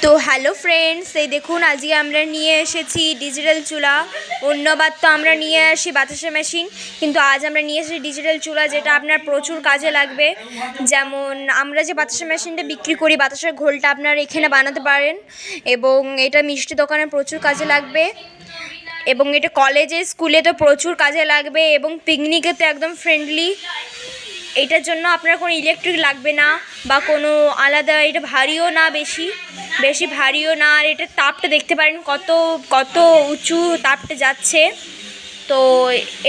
তো hello friends, এই দেখুন আজকে আমরা নিয়ে এসেছি ডিজিটাল চুলা। অন্যবার তো আমরা নিয়ে আসি বাতাসা মেশিন, কিন্তু আজ আমরা নিয়ে এসেছি ডিজিটাল চুলা, যেটা আপনার প্রচুর কাজে লাগবে। যেমন আমরা যে বাতাসা মেশিনটা বিক্রি করি, বাতাসার ঘোলটা আপনারা এখানে বানাতে পারেন, এবং এটা মিষ্টি দোকানে প্রচুর কাজে লাগবে, এবং এটা কলেজে স্কুলে তো প্রচুর কাজে লাগবে, এবং পিকনিকে তো একদম ফ্রেন্ডলি। এটার জন্য আপনার কোনো ইলেকট্রিক লাগবে না বা কোনো আলাদা, এটা ভারীও না, বেশি ভারীও না। আর এটা তাপটা দেখতে পারেন কত উঁচু তাপটা যাচ্ছে। তো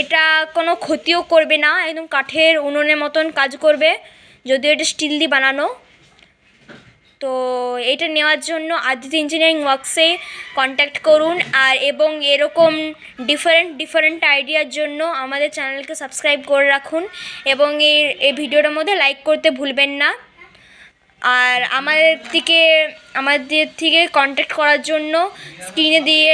এটা কোনো ক্ষতিও করবে না, একদম কাঠের উনুনের মতন কাজ করবে, যদিও এটা স্টিল দিয়ে বানানো। তো এটা নেওয়ার জন্য আদিত্য ইঞ্জিনিয়ারিং ওয়ার্কসে কন্ট্যাক্ট করুন। আর এবং এরকম ডিফারেন্ট আইডিয়ার জন্য আমাদের চ্যানেলকে সাবস্ক্রাইব করে রাখুন, এবং এই ভিডিওটার মধ্যে লাইক করতে ভুলবেন না। আর আমাদের থেকে কন্ট্যাক্ট করার জন্য স্ক্রিনে দিয়ে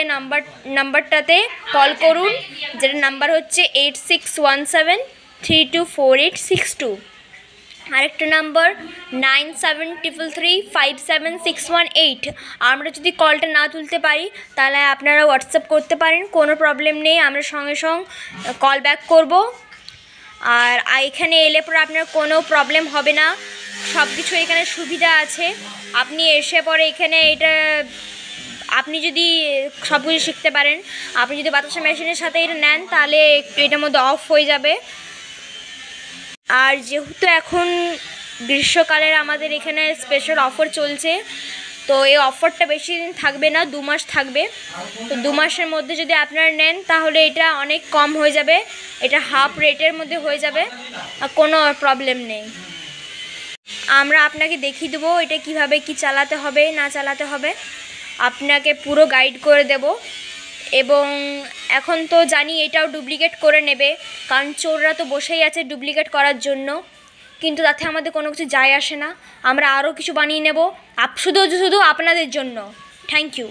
নাম্বারটাতে কল করুন, যেটার নাম্বার হচ্ছে 8617324862। আরেকটা নাম্বার 9733357618। আমরা যদি কলটা না তুলতে পারি তাহলে আপনারা হোয়াটসঅ্যাপ করতে পারেন, কোনো প্রবলেম নেই, আমরা সঙ্গে কল ব্যাক করব। আর এখানে এলে পরে আপনার কোনো প্রবলেম হবে না, সব কিছু এখানে সুবিধা আছে। আপনি এসে পরে এখানে আপনি যদি সব কিছু শিখতে পারেন, আপনি যদি বাতাসা মেশিনের সাথে এটা নেন তাহলে এটার মধ্যে অফ হয়ে যাবে। আর যেহেতু এখন গ্রীষ্মকালের আমাদের এখানে স্পেশাল অফার চলছে, তো এই অফারটা বেশি দিন থাকবে না, 2 মাস থাকবে। তো 2 মাসের মধ্যে যদি আপনারা নেন তাহলে এটা অনেক কম হয়ে যাবে, এটা হাফ রেটের মধ্যে হয়ে যাবে, আর কোনো প্রবলেম নেই। আমরা আপনাকে দেখিয়ে দেবো এটা কিভাবে কি চালাতে হবে না চালাতে হবে, আপনাকে পুরো গাইড করে দেব। এবং এখন তো জানি এটাও ডুপ্লিকেট করে নেবে, কারণ চোররা তো বসেই আছে ডুপ্লিকেট করার জন্য, কিন্তু তাতে আমাদের কোনো কিছু যায় আসে না। আমরা আরও কিছু বানিয়ে নেব শুধু আপনাদের জন্য। Thank you.